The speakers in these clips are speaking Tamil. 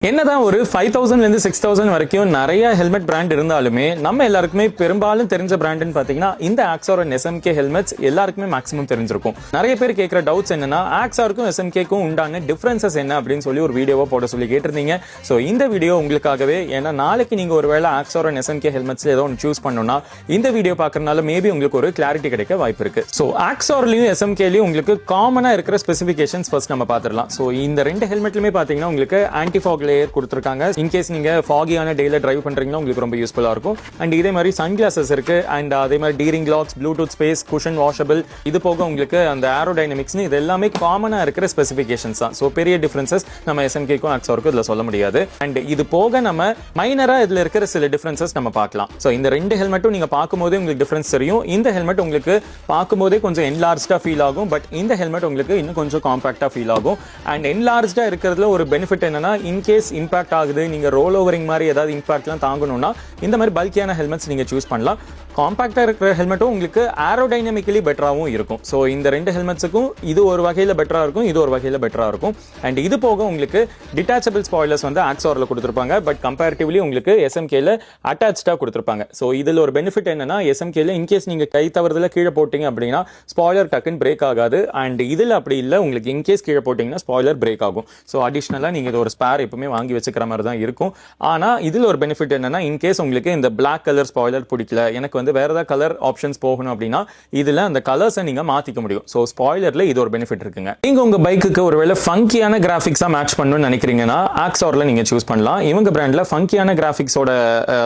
என்னதான் ஒரு 5000 ல இருந்து 6000 வரைக்கும் நிறைய ஹெல்மெட் பிராண்ட் இருந்தாலுமே நம்ம எல்லாருக்குமே பெரும்பாலும் தெரிஞ்ச பிராண்ட்னு பாத்தீங்கன்னா இந்த ஆக்ஸார் அண்ட் எஸ்எம்கே ஹெல்மெட்ஸ் எல்லாருக்குமே மேக்ஸிமம் தெரிஞ்சிருக்கும். நிறைய பேர் கேட்கிற டவுட்ஸ் என்னன்னா ஆக்ஸாருக்கும் எஸ்எம்கேக்கும் உண்டான டிஃபரன்சஸ் என்ன அப்படின்னு சொல்லி ஒரு வீடியோவா போட சொல்லி கேட்டிருந்தீங்க. ஸோ இந்த வீடியோ உங்களுக்காகவே, ஏன்னா நாளைக்கு நீங்க ஒருவேளை ஆக்ஸார் அண்ட் எஸ்எம்கே ஹெல்மெட்ஸ்ல ஏதோ ஒன்று சூஸ் பண்ணணும்னா இந்த வீடியோ பாக்குறதுனால மேபி உங்களுக்கு ஒரு கிளாரிட்டி கிடைக்க வாய்ப்பு இருக்கு. ஸோ ஆக்ஸார்லயும் எஸ்எம்கேலயும் உங்களுக்கு காமனா இருக்கிற ஸ்பெசிஃபிகேஷன்ஸ் ஃபர்ஸ்ட் நம்ம பார்த்துடலாம். ஸோ இந்த ரெண்டு ஹெல்மெட்லுமே பாத்தீங்கன்னா உங்களுக்கு ஆன்டிஃபாக் லேயர் கொடுத்திருக்காங்க. இன்கேஸ் நீங்க ஃபாகியான டேல டிரைவ் பண்றீங்கன்னா உங்களுக்கு ரொம்ப யூஸ்ஃபுல்லா இருக்கும். அண்ட் இதே மாதிரி சன் கிளாசஸ் இருக்கு. அண்ட் அதே மாதிரி steering locks, bluetooth space, cushion washable, இது போக உங்களுக்கு அந்த ஏரோடைனமிக்ஸ், இது எல்லாமே காமனா இருக்கிற ஸ்பெசிஃபிகேஷன்ஸ் தான். ஸோ பெரிய டிஃபரன்சஸ் நம்ம எஸ்எம்கேக்கும் ஆக்ஸாருக்கும் இதுல சொல்ல முடியாது. அண்ட் இது போக நம்ம மைனரா இதுல இருக்கிற சில டிஃபரன்சஸ் நம்ம பார்க்கலாம். ஸோ இந்த ரெண்டு ஹெல்மெட்டும் நீங்க பார்க்கும்போதே உங்களுக்கு டிஃபரன்ஸ் தெரியும். இந்த ஹெல்மெட் உங்களுக்கு பார்க்கும்போதே கொஞ்சம் என்லார்ஜ்டா ஃபீல் ஆகும். பட் இந்த ஹெல்மெட் உங்களுக்கு இன்னும் கொஞ்சம் காம்பாக்டா ஃபீல் ஆகும். அண்ட் என்லார்ஜ்டா இருக்கிறதுல ஒரு பெனிஃபிட் என்னன்னா, இன்கேஸ் இம்பாக்ட் ஆகுது, நீங்க ரோல் ஓவரிங் மாதிரி ஏதாவது இம்பாக்ட்லாம் தாங்கணும்னா இந்த மாதிரி பல்கியான ஹெல்மெட்ஸ் நீங்க சூஸ் பண்ணலாம். காம்பாக்டா இருக்கிற ஹெல்மெட்டும் உங்களுக்கு ஏரோடைனமிக்கலி பெட்டராகவும் இருக்கும். ஸோ இந்த ரெண்டு ஹெல்மெட்ஸுக்கும் இது ஒரு வகையில் பெட்டரா இருக்கும், இது ஒரு வகையில் பெட்டரா இருக்கும். அண்ட் இது போக உங்களுக்கு டிட்டாச்சபிள் ஸ்பாய்லர்ஸ் வந்து ஆக்ஸார்ல கொடுத்துருப்பாங்க. பட் கம்பேரிட்டிவ்லி உங்களுக்கு எஸ்எம்கேல அட்டாச்சா கொடுத்துருப்பாங்க. ஸோ இதில் ஒரு பெனிஃபிட் என்னன்னா, எஸ்எம்கேல இன்கேஸ் நீங்க கை தவறுதல கீழே போட்டீங்க அப்படின்னா ஸ்பாய்லர் டக்குன்னு பிரேக் ஆகாது. அண்ட் இதில் அப்படி இல்லை, உங்களுக்கு இன்கேஸ் கீழே போட்டீங்கன்னா ஸ்பாய்லர் பிரேக் ஆகும். ஸோ அடிஷனலாக நீங்க இது ஒரு ஸ்பேர் எப்பவுமே வாங்கி வச்சுக்கிற மாதிரி தான் இருக்கும். ஆனா இதில் ஒரு பெனிஃபிட் என்னன்னா, இன்கேஸ் உங்களுக்கு இந்த பிளாக் கலர் ஸ்பாய்லர் பிடிக்கல, எனக்கு வந்து வேற ஏதாவது கலர் ஆப்ஷன்ஸ் போகணும் அப்படின்னா இதுல அந்த கலர்ஸை நீங்க மாத்திக்க முடியும். ஸோ ஸ்பாய்லர்ல இது ஒரு பெனிஃபிட் இருக்குங்க. நீங்க உங்க பைக்குக்கு ஒருவேளை ஃபங்கியான கிராஃபிக்ஸா மேட்ச் பண்ணணும்னு நினைக்கிறீங்கன்னா ஆக்ஸார்ல நீங்க சூஸ் பண்ணலாம். இவங்க பிராண்ட்ல ஃபங்கியான கிராஃபிக்ஸோட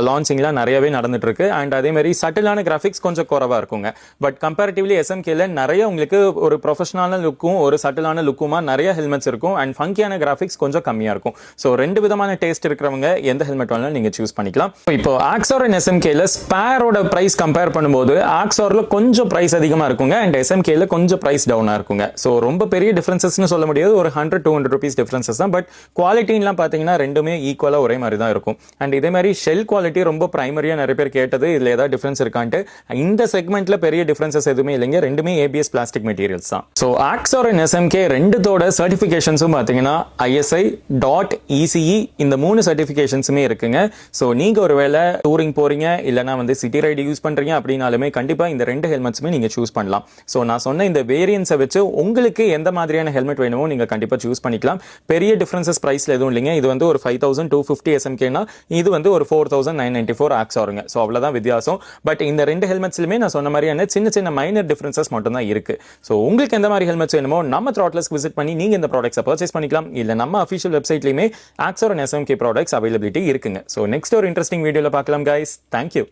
லான்ச்சிங்லாம் நிறையவே நடந்துட்டு இருக்கு. அண்ட் அதே மாதிரி சட்டிலான கிராஃபிக்ஸ் கொஞ்சம் குறைவா இருக்குங்க. பட் கம்பேரிட்டிவ்லி எஸ்எம்கேல நிறைய உங்களுக்கு ஒரு ப்ரொஃபஷனலான லுக்கும் ஒரு சட்டிலான லுக்குமா நிறைய ஹெல்மெட்ஸ் இருக்கும். அண்ட் ஃபங்கியான கிராஃபிக்ஸ் கொஞ்சம் கம்மியா இருக்கும். ஸோ ரெண்டு விதமான டேஸ்ட் இருக்கிறவங்க எந்த ஹெல்மெட் வேணாலும் நீங்க சூஸ் பண்ணிக்கலாம். இப்போ ஆக்ஸார் அண்ட் எஸ்எம்கேல ஸ்பேரோட பிரைஸ் கம்பேர் பண்ணும்போது ஆக்ஸார்ல கொஞ்சம் பிரைஸ் அதிகமா இருக்குங்க. அண்ட் எஸ்எம்கேல கொஞ்சம் பிரைஸ் டவுனா இருக்குங்க. ஸோ ரொம்ப பெரிய டிஃபரன்சஸ்னு சொல்ல முடியாது, ஒரு 100-200 ரூபீஸ் டிஃபரன்சஸ் தான். பட் குவாலிட்டிலாம் பார்த்தீங்கன்னா ரெண்டுமே ஈக்குவலா ஒரே மாதிரி தான் இருக்கும். அண்ட் இதே மாதிரி ஷெல் குவாலிட்டி ரொம்ப பிரைமரியா நிறைய பேர் கேட்டது, இதுல ஏதாவது டிஃபரன்ஸ் இருக்கான்ட்டு. இந்த செக்மெண்ட்ல பெரிய டிஃபரன்சஸ் எதுவுமே இல்லைங்க, ரெண்டுமே ஏபிஎஸ் பிளாஸ்டிக் மெட்டீரியல்ஸ் தான். ஸோ ஆக்ஸார் அண்ட் எஸ்எம்கே ரெண்டுத்தோட சர்டிஃபிகேஷன்ஸும் பார்த்தீங்கன்னா ISI, .ECE இந்த 3 சர்டிஃபிகேஷன்ஸுமே இருக்குங்க. ஸோ நீங்க ஒருவேளை டூரிங் போறீங்க இல்லைனா வந்து சிட்டி ரைடு யூஸ் பண்றீங்க அப்படின்னாலுமே கண்டிப்பா இந்த ரெண்டு ஹெல்மெட்ஸுமே நீங்க சூஸ் பண்ணலாம். ஸோ நான் சொன்ன இந்த வேரியன்ஸை வச்சு உங்களுக்கு எந்த மாதிரியான ஹெல்மெட் வேணுமோ நீங்க கண்டிப்பா சூஸ் பண்ணிக்கலாம். பெரிய டிஃபரன்சஸ் பிரைஸ்ல எதுவும் இல்லைங்க. இது வந்து ஒரு 5250 எஸ்எம்கேனா இது வந்து ஒரு 4994 ஆக்ஸாருங்க. ஸோ அவ்வளவுதான் வித்தியாசம். பட் இந்த ரெண்டு ஹெல்மெட்ஸ்லுமே நான் சொன்ன மாதிரியான சின்ன சின்ன மைனர் டிஃபரன்சஸ் மட்டும் தான் இருக்கு. ஸோ உங்களுக்கு எந்த மாதிரி ஹெல்மெட்ஸ் வேணுமோ நம்ம த்ராட்லஸ்க்கு விசிட் பண்ணி நீங்க இந்த ப்ராடக்ட்ஸை பர்ச்சேஸ் பண்ணிக்கலாம். இல்ல நம்ம அஃபிஷியல் வெப்சைட்லயுமே Auxar and SMK products availability இருக்குங்க. ஸோ நெக்ஸ்ட் ஒரு இன்ட்ரெஸ்டிங் வீடியோல பார்க்கலாம் கைஸ். தேங்க்யூ.